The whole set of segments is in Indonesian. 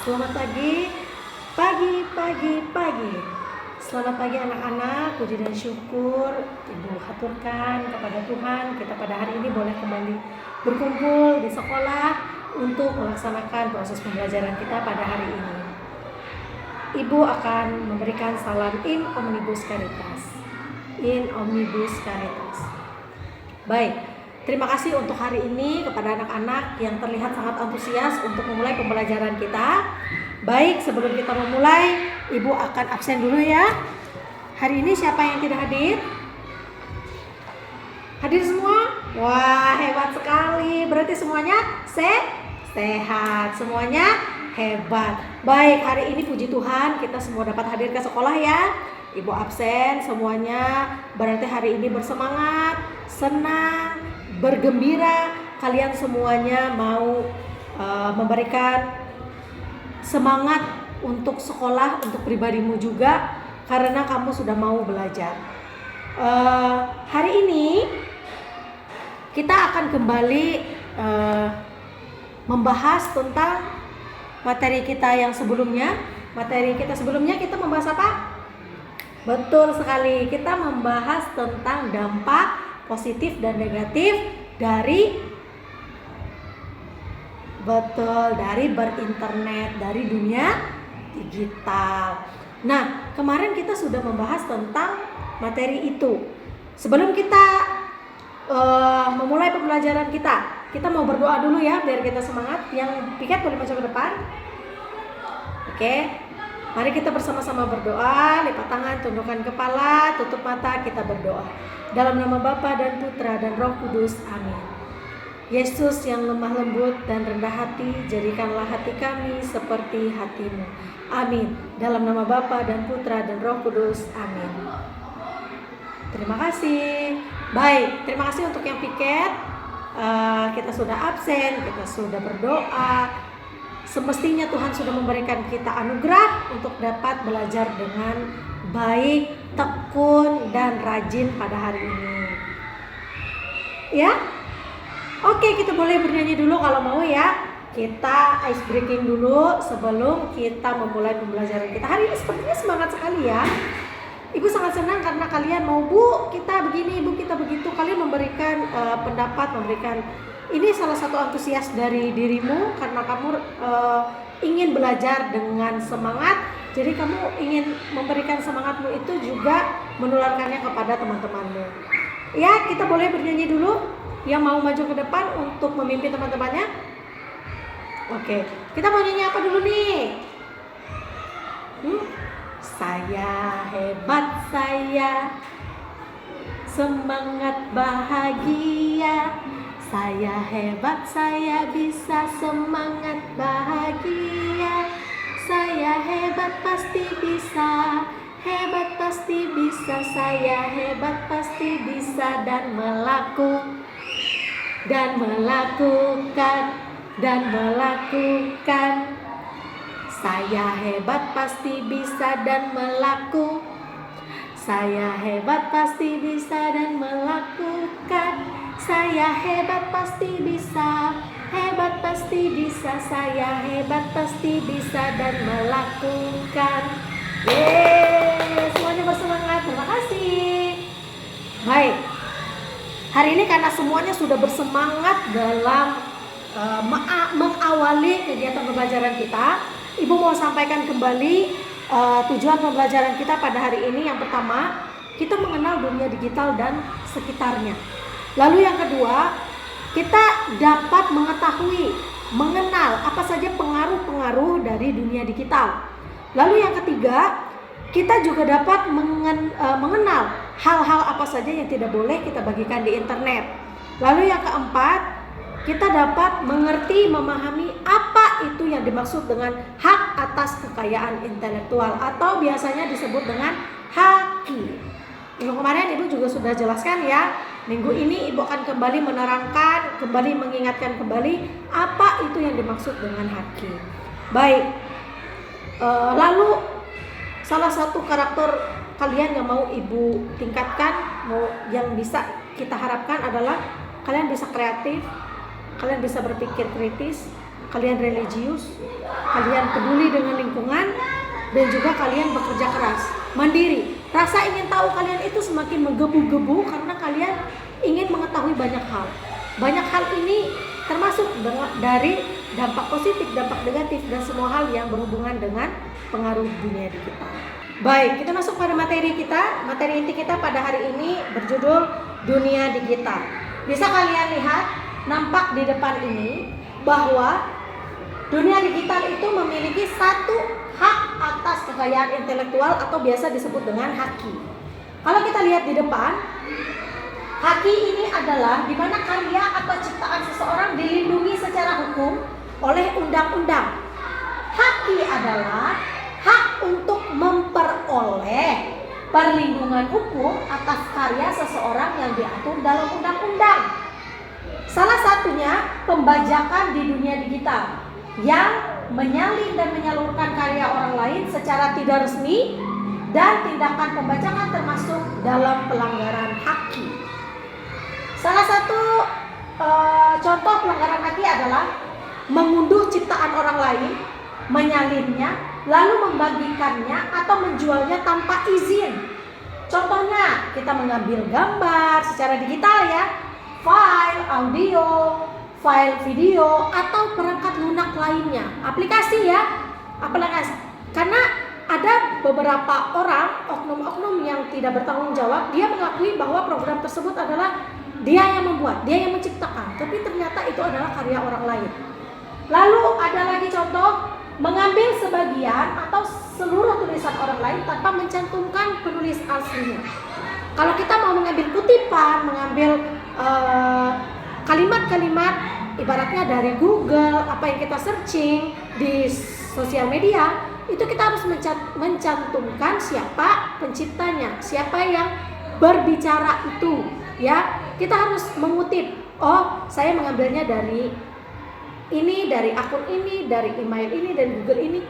Selamat pagi, pagi. Selamat pagi anak-anak, puji dan syukur Ibu haturkan kepada Tuhan. Kita pada hari ini boleh kembali berkumpul di sekolah untuk melaksanakan proses pembelajaran kita pada hari ini. Ibu akan memberikan salam in omnibus caritas. In omnibus caritas. Baik, terima kasih untuk hari ini kepada anak-anak yang terlihat sangat antusias untuk memulai pembelajaran kita. Baik, sebelum kita memulai, Ibu akan absen dulu ya. Hari ini siapa yang tidak hadir? Hadir semua? Wah, hebat sekali. Berarti semuanya sehat. Semuanya hebat. Baik, hari ini puji Tuhan kita semua dapat hadir ke sekolah ya. Ibu absen semuanya. Berarti hari ini bersemangat, senang, bergembira. Kalian semuanya mau memberikan semangat untuk sekolah, untuk pribadimu juga, karena kamu sudah mau belajar. Hari ini kita akan kembali membahas tentang materi kita yang sebelumnya. Materi kita sebelumnya kita membahas apa? Betul sekali, kita membahas tentang dampak positif dan negatif dari berinternet, dari dunia digital. Nah, kemarin kita sudah membahas tentang materi itu. Sebelum kita memulai pembelajaran kita mau berdoa dulu ya, biar kita semangat. Yang piket boleh maju ke depan. Oke, mari kita bersama-sama berdoa. Lipat tangan, tundukkan kepala, tutup mata, kita berdoa. Dalam nama Bapa dan Putra dan Roh Kudus, amin. Yesus yang lemah lembut dan rendah hati, jadikanlah hati kami seperti hati-Mu. Amin. Dalam nama Bapa dan Putra dan Roh Kudus. Amin. Terima kasih. Baik, terima kasih untuk yang piket. Kita sudah absen, kita sudah berdoa. Semestinya Tuhan sudah memberikan kita anugerah untuk dapat belajar dengan baik, tekun, dan rajin pada hari ini. Ya? Oke, kita boleh bernyanyi dulu kalau mau ya. Kita ice breaking dulu sebelum kita memulai pembelajaran kita. Hari ini sepertinya semangat sekali ya. Ibu sangat senang karena kalian mau, Bu, kita begini, Bu, kita begitu. Kalian memberikan pendapat, ini salah satu antusias dari dirimu karena kamu ingin belajar dengan semangat. Jadi kamu ingin memberikan semangatmu itu juga menularkannya kepada teman-temanmu. Ya, kita boleh bernyanyi dulu. Yang mau maju ke depan untuk memimpin teman-temannya. Oke, kita mau nyanyi apa dulu nih? Saya hebat, saya semangat bahagia. Saya hebat, saya bisa semangat bahagia. Saya hebat, pasti bisa. Hebat pasti bisa, saya hebat pasti bisa dan melakukan. Saya hebat pasti bisa dan melakukan. Saya hebat pasti bisa dan melakukan. Saya hebat pasti bisa. Hebat pasti bisa, saya hebat pasti bisa dan melakukan. Yeay, semuanya bersemangat, terima kasih. Baik, hari ini karena semuanya sudah bersemangat dalam mengawali kegiatan pembelajaran kita, Ibu mau sampaikan kembali tujuan pembelajaran kita pada hari ini. Yang pertama, kita mengenal dunia digital dan sekitarnya. Lalu yang kedua, kita dapat mengenal apa saja pengaruh-pengaruh dari dunia digital. Lalu yang ketiga, kita juga dapat mengenal hal-hal apa saja yang tidak boleh kita bagikan di internet. Lalu yang keempat, kita dapat mengerti, memahami apa itu yang dimaksud dengan hak atas kekayaan intelektual atau biasanya disebut dengan haki. Minggu kemarin Ibu juga sudah jelaskan ya. Minggu ini Ibu akan kembali menerangkan, kembali mengingatkan kembali apa itu yang dimaksud dengan haki. Baik, lalu salah satu karakter kalian yang mau Ibu tingkatkan, yang bisa kita harapkan adalah kalian bisa kreatif, kalian bisa berpikir kritis, kalian religius, kalian peduli dengan lingkungan, dan juga kalian bekerja keras, mandiri. Rasa ingin tahu kalian itu semakin menggebu-gebu karena kalian ingin mengetahui banyak hal. Banyak hal ini termasuk dari dampak positif, dampak negatif, dan semua hal yang berhubungan dengan pengaruh dunia digital. Baik, kita masuk pada materi kita. Materi inti kita pada hari ini berjudul dunia digital. Bisa kalian lihat, nampak di depan ini bahwa dunia digital itu memiliki satu hak atas kekayaan intelektual atau biasa disebut dengan haki. Kalau kita lihat di depan, haki ini adalah di mana karya atau ciptaan seseorang dilindungi secara hukum oleh undang-undang. Haki adalah hak untuk memperoleh perlindungan hukum atas karya seseorang yang diatur dalam undang-undang. Salah satunya pembajakan di dunia digital yang menyalin dan menyalurkan karya orang lain secara tidak resmi, dan tindakan pembajakan termasuk dalam pelanggaran haki. Salah satu contoh pelanggaran haki adalah mengunduh ciptaan orang lain, menyalinnya, lalu membagikannya atau menjualnya tanpa izin. Contohnya, kita mengambil gambar secara digital ya, file audio, file video, atau perangkat lunak lainnya, aplikasi ya, aplikasi. Karena ada beberapa orang, oknum-oknum yang tidak bertanggung jawab, dia mengakui bahwa program tersebut adalah dia yang membuat, dia yang menciptakan, tapi ternyata itu adalah karya orang lain. Lalu ada lagi contoh, mengambil sebagian atau seluruh tulisan orang lain tanpa mencantumkan penulis aslinya. Kalau kita mau mengambil kutipan, mengambil kalimat-kalimat ibaratnya dari Google, apa yang kita searching di sosial media, itu kita harus mencantumkan siapa penciptanya, siapa yang berbicara itu, ya. Kita harus mengutip, oh saya mengambilnya dari ini, dari akun ini, dari email ini, dari Google ini,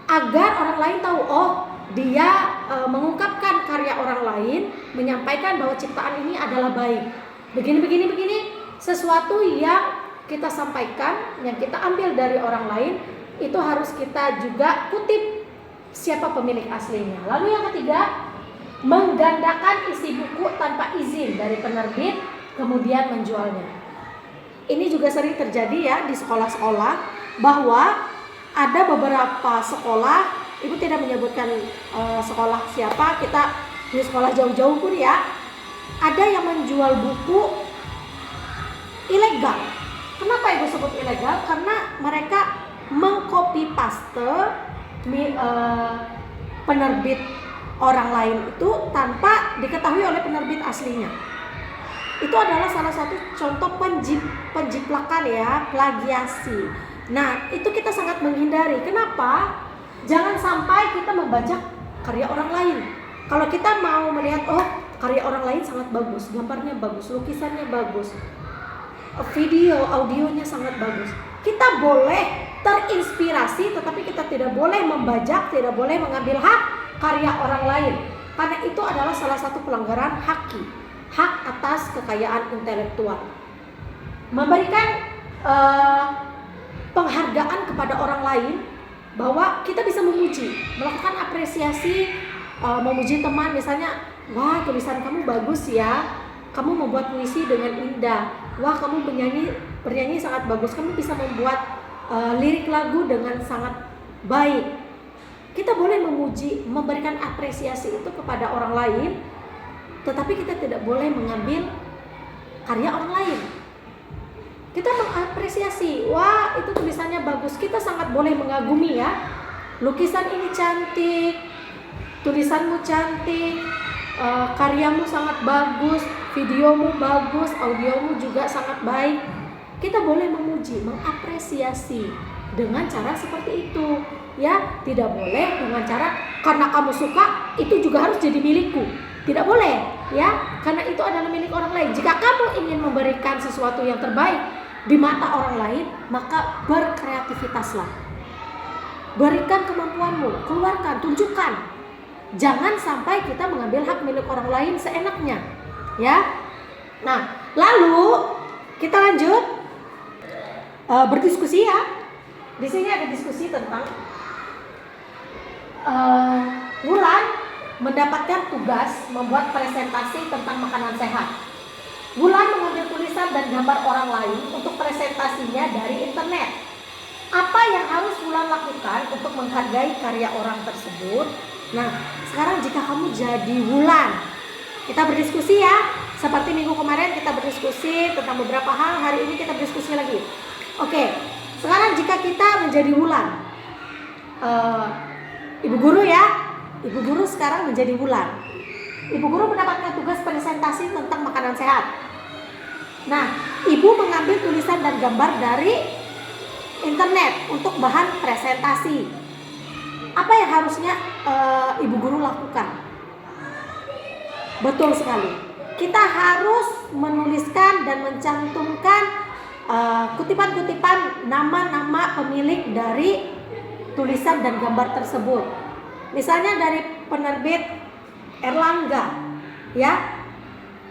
agar orang lain tahu, oh dia mengungkapkan karya orang lain, menyampaikan bahwa ciptaan ini adalah baik. Begini, sesuatu yang kita sampaikan, yang kita ambil dari orang lain, itu harus kita juga kutip siapa pemilik aslinya. Lalu yang ketiga, menggandakan isi buku tanpa izin dari penerbit, kemudian menjualnya. Ini juga sering terjadi ya di sekolah-sekolah, bahwa ada beberapa sekolah, ibu tidak menyebutkan sekolah siapa, kita di sekolah jauh-jauh pun ya, ada yang menjual buku ilegal. Kenapa ibu sebut ilegal? Karena mereka mengcopy paste penerbit orang lain itu tanpa diketahui oleh penerbit aslinya. Itu adalah salah satu contoh penjiplakan ya, plagiasi. Nah, itu kita sangat menghindari. Kenapa? Jangan sampai kita membajak karya orang lain. Kalau kita mau melihat, oh karya orang lain sangat bagus, gambarnya bagus, lukisannya bagus, video, audionya sangat bagus, kita boleh terinspirasi, tetapi kita tidak boleh membajak, tidak boleh mengambil hak karya orang lain, karena itu adalah salah satu pelanggaran haki, hak atas kekayaan intelektual. Memberikan penghargaan kepada orang lain, bahwa kita bisa memuji, melakukan apresiasi, memuji teman, misalnya, wah tulisan kamu bagus ya, kamu membuat puisi dengan indah, wah kamu bernyanyi sangat bagus, kamu bisa membuat lirik lagu dengan sangat baik. Kita boleh memuji, memberikan apresiasi itu kepada orang lain, tetapi kita tidak boleh mengambil karya orang lain. Kita mengapresiasi, wah itu tulisannya bagus, kita sangat boleh mengagumi ya, lukisan ini cantik, tulisanmu cantik, karyamu sangat bagus, videomu bagus, audiomu juga sangat baik. Kita boleh memuji, mengapresiasi dengan cara seperti itu, ya. Tidak boleh dengan cara karena kamu suka itu juga harus jadi milikku. Tidak boleh, ya, karena itu adalah milik orang lain. Jika kamu ingin memberikan sesuatu yang terbaik di mata orang lain, maka berkreativitaslah. Berikan kemampuanmu, keluarkan, tunjukkan. Jangan sampai kita mengambil hak milik orang lain seenaknya, ya. Nah, lalu kita lanjut berdiskusi ya. Di sini ada diskusi tentang Wulan mendapatkan tugas membuat presentasi tentang makanan sehat. Wulan mengambil tulisan dan gambar orang lain untuk presentasinya dari internet. Apa yang harus Wulan lakukan untuk menghargai karya orang tersebut? Nah, sekarang jika kamu jadi Wulan, kita berdiskusi ya. Seperti minggu kemarin kita berdiskusi tentang beberapa hal, hari ini kita berdiskusi lagi. Oke, sekarang jika kita menjadi Wulan, ibu guru ya, ibu guru sekarang menjadi Wulan. Ibu guru mendapatkan tugas presentasi tentang makanan sehat. Nah, ibu mengambil tulisan dan gambar dari internet untuk bahan presentasi. Apa yang harusnya ibu guru lakukan? Betul sekali. Kita harus menuliskan dan mencantumkan kutipan-kutipan nama-nama pemilik dari tulisan dan gambar tersebut. Misalnya dari penerbit Erlangga, ya.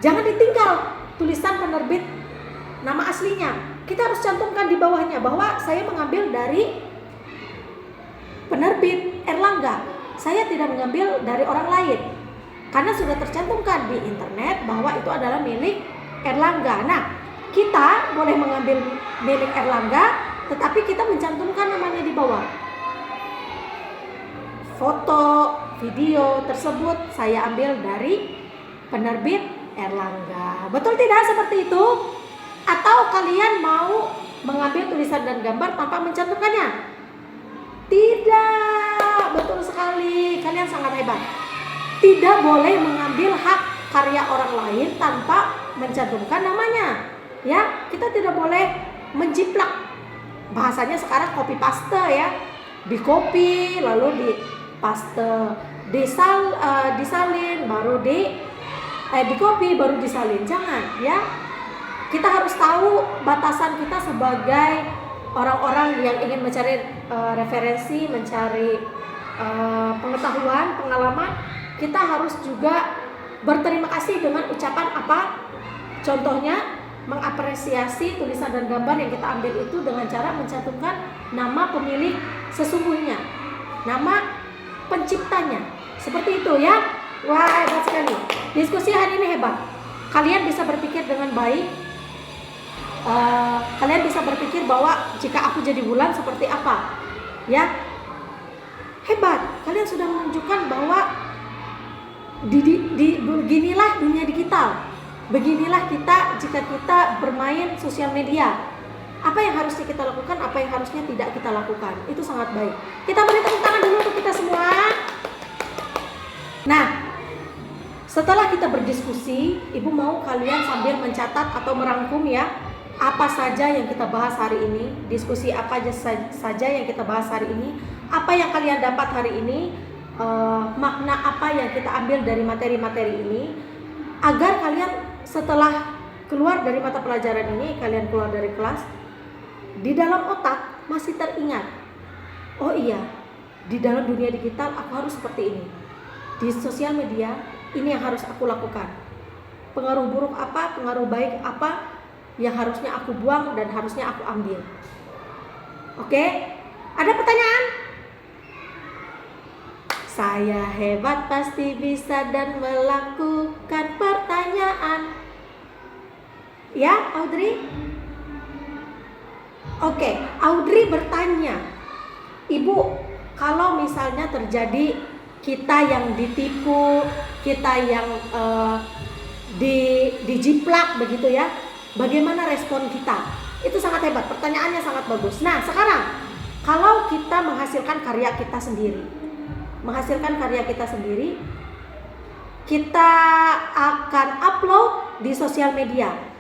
Jangan ditinggal tulisan penerbit nama aslinya. Kita harus cantumkan di bawahnya bahwa saya mengambil dari penerbit Erlangga. Saya tidak mengambil dari orang lain. Karena sudah tercantumkan di internet bahwa itu adalah milik Erlangga. Nah, kita boleh mengambil milik Erlangga, tetapi kita mencantumkan namanya di bawah. Foto, video tersebut saya ambil dari penerbit Erlangga. Betul tidak seperti itu? Atau kalian mau mengambil tulisan dan gambar tanpa mencantumkannya? Tidak, betul sekali. Kalian sangat hebat. Tidak boleh mengambil hak karya orang lain tanpa mencantumkan namanya. Ya, kita tidak boleh menjiplak. Bahasanya sekarang copy paste ya. Di copy lalu di paste, disalin baru di copy baru disalin. Jangan ya. Kita harus tahu batasan kita sebagai orang-orang yang ingin mencari referensi, mencari pengetahuan, pengalaman. Kita harus juga berterima kasih dengan ucapan apa? Contohnya mengapresiasi tulisan dan gambar yang kita ambil itu dengan cara mencantumkan nama pemilik sesungguhnya, nama penciptanya. Seperti itu ya. Wah, hebat sekali. Diskusi hari ini hebat. Kalian bisa berpikir dengan baik. Kalian bisa berpikir bahwa jika aku jadi Wulan seperti apa? Ya. Hebat. Kalian sudah menunjukkan bahwa beginilah dunia digital. Beginilah kita jika kita bermain sosial media. Apa yang harusnya kita lakukan, apa yang harusnya tidak kita lakukan. Itu sangat baik. Kita beri tepuk tangan dulu untuk kita semua. Nah, setelah kita berdiskusi, Ibu mau kalian sambil mencatat atau merangkum ya, apa saja yang kita bahas hari ini, diskusi apa saja yang kita bahas hari ini, apa yang kalian dapat hari ini, makna apa yang kita ambil dari materi-materi ini, agar kalian setelah keluar dari mata pelajaran ini, kalian keluar dari kelas, di dalam otak masih teringat, oh iya, di dalam dunia digital aku harus seperti ini, di sosial media ini yang harus aku lakukan, pengaruh buruk apa, pengaruh baik apa yang harusnya aku buang dan harusnya aku ambil. Oke, ada pertanyaan? Saya hebat, pasti bisa dan melakukan pertanyaan. Ya, Audrey? Oke, Audrey bertanya, Ibu, kalau misalnya terjadi kita yang ditipu, kita yang dijiplak begitu ya, bagaimana respon kita? Itu sangat hebat, pertanyaannya sangat bagus. Nah, sekarang kalau kita menghasilkan karya kita sendiri, kita akan upload di sosial media.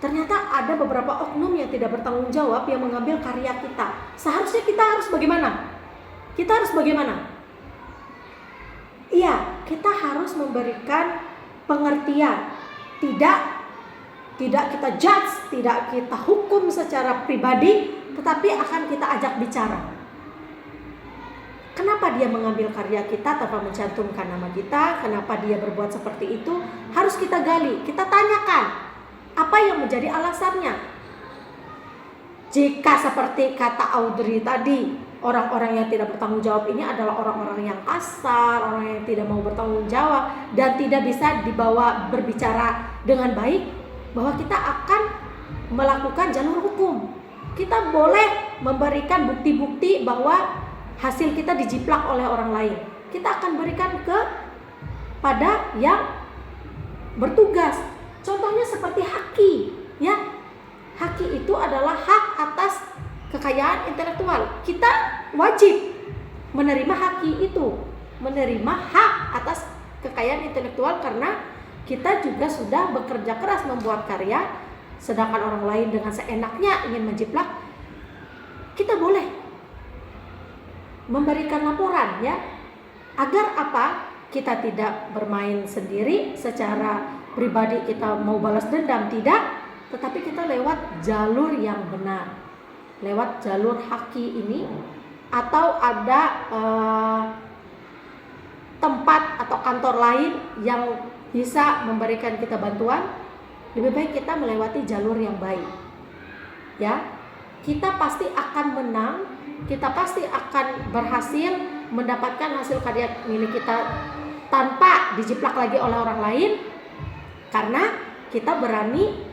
Ternyata ada beberapa oknum yang tidak bertanggung jawab yang mengambil karya kita. Seharusnya kita harus bagaimana? Iya, kita harus memberikan pengertian. Tidak kita judge, tidak kita hukum secara pribadi, tetapi akan kita ajak bicara. Kenapa dia mengambil karya kita tanpa mencantumkan nama kita? Kenapa dia berbuat seperti itu? Harus kita gali, kita tanyakan apa yang menjadi alasannya. Jika seperti kata Audrey tadi, orang-orang yang tidak bertanggung jawab ini adalah orang-orang yang kasar, orang yang tidak mau bertanggung jawab dan tidak bisa dibawa berbicara dengan baik, bahwa kita akan melakukan jalur hukum. Kita boleh memberikan bukti-bukti bahwa hasil kita dijiplak oleh orang lain. Kita akan berikan kepada yang bertugas. Contohnya seperti haki, ya. Haki itu adalah hak atas kekayaan intelektual. Kita wajib menerima haki itu, menerima hak atas kekayaan intelektual, karena kita juga sudah bekerja keras membuat karya, sedangkan orang lain dengan seenaknya ingin menjiplak. Kita boleh memberikan laporan, ya. Agar apa? Kita tidak bermain sendiri secara pribadi, kita mau balas dendam, tidak, tetapi kita lewat jalur yang benar, lewat jalur haki ini. Atau ada tempat atau kantor lain yang bisa memberikan kita bantuan, lebih baik kita melewati jalur yang baik, ya. Kita pasti akan menang, kita pasti akan berhasil mendapatkan hasil karya milik kita tanpa dijiplak lagi oleh orang lain, karena kita berani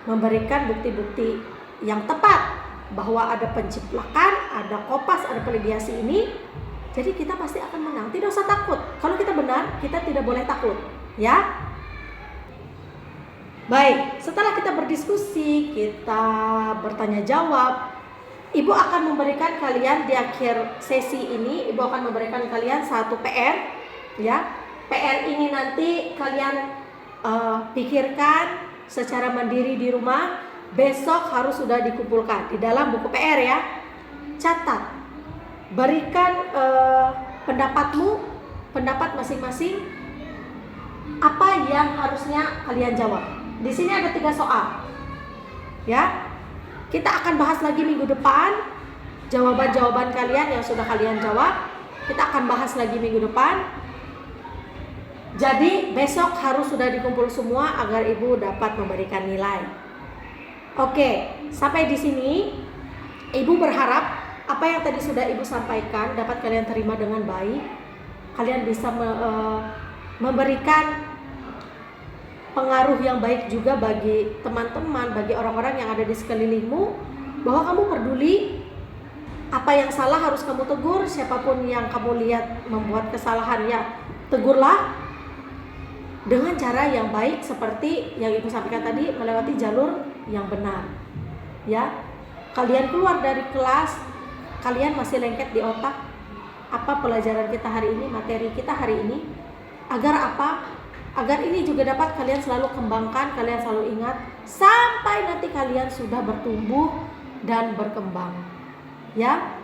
memberikan bukti-bukti yang tepat bahwa ada penjiplakan, ada kopas, ada plagiasi ini. Jadi kita pasti akan menang. Tidak usah takut. Kalau kita benar, kita tidak boleh takut, ya. Baik, setelah kita berdiskusi, kita bertanya jawab, Ibu akan memberikan kalian di akhir sesi ini, Ibu akan memberikan kalian satu PR, ya. PR ini nanti kalian pikirkan secara mandiri di rumah. Besok harus sudah dikumpulkan di dalam buku PR, ya. Catat, berikan pendapatmu, pendapat masing-masing, apa yang harusnya kalian jawab. Di sini ada 3 soal, ya. Kita akan bahas lagi minggu depan jawaban-jawaban kalian yang sudah kalian jawab. Kita akan bahas lagi minggu depan. Jadi besok harus sudah dikumpul semua agar Ibu dapat memberikan nilai. Oke, sampai di sini Ibu berharap apa yang tadi sudah Ibu sampaikan dapat kalian terima dengan baik. Kalian bisa memberikan pengaruh yang baik juga bagi teman-teman, bagi orang-orang yang ada di sekelilingmu, bahwa kamu peduli. Apa yang salah harus kamu tegur. Siapapun yang kamu lihat membuat kesalahan, ya tegurlah dengan cara yang baik, seperti yang Ibu sampaikan tadi, melewati jalur yang benar, ya. Kalian keluar dari kelas, kalian masih lengket di otak apa pelajaran kita hari ini, materi kita hari ini. Agar apa? Agar ini juga dapat kalian selalu kembangkan, kalian selalu ingat sampai nanti kalian sudah bertumbuh dan berkembang, ya.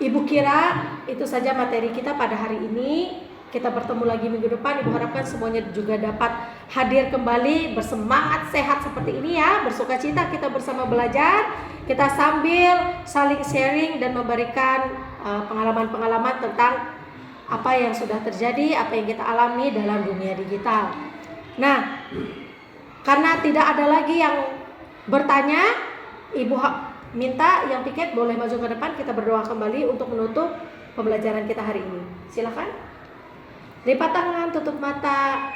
Ibu kira itu saja materi kita pada hari ini. Kita bertemu lagi minggu depan. Ibu harapkan semuanya juga dapat hadir kembali bersemangat, sehat seperti ini, ya. Bersuka cita kita bersama belajar. Kita sambil saling sharing dan memberikan pengalaman-pengalaman tentang apa yang sudah terjadi, apa yang kita alami dalam dunia digital. Nah, karena tidak ada lagi yang bertanya, Ibu minta yang piket boleh maju ke depan. Kita berdoa kembali untuk menutup pembelajaran kita hari ini. Silakan. Lipat tangan, tutup mata.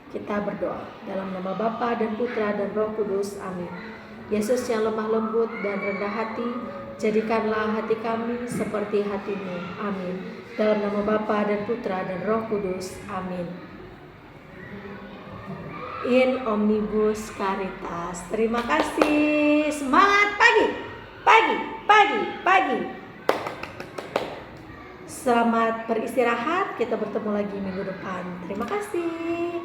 Kita berdoa dalam nama Bapa dan Putra dan Roh Kudus. Amin. Yesus yang lemah lembut dan rendah hati, jadikanlah hati kami seperti hati-Mu. Amin. Dalam nama Bapa dan Putra dan Roh Kudus. Amin. In omnibus caritas. Terima kasih. Semangat pagi. Pagi, pagi, pagi. Selamat beristirahat. Kita bertemu lagi minggu depan. Terima kasih.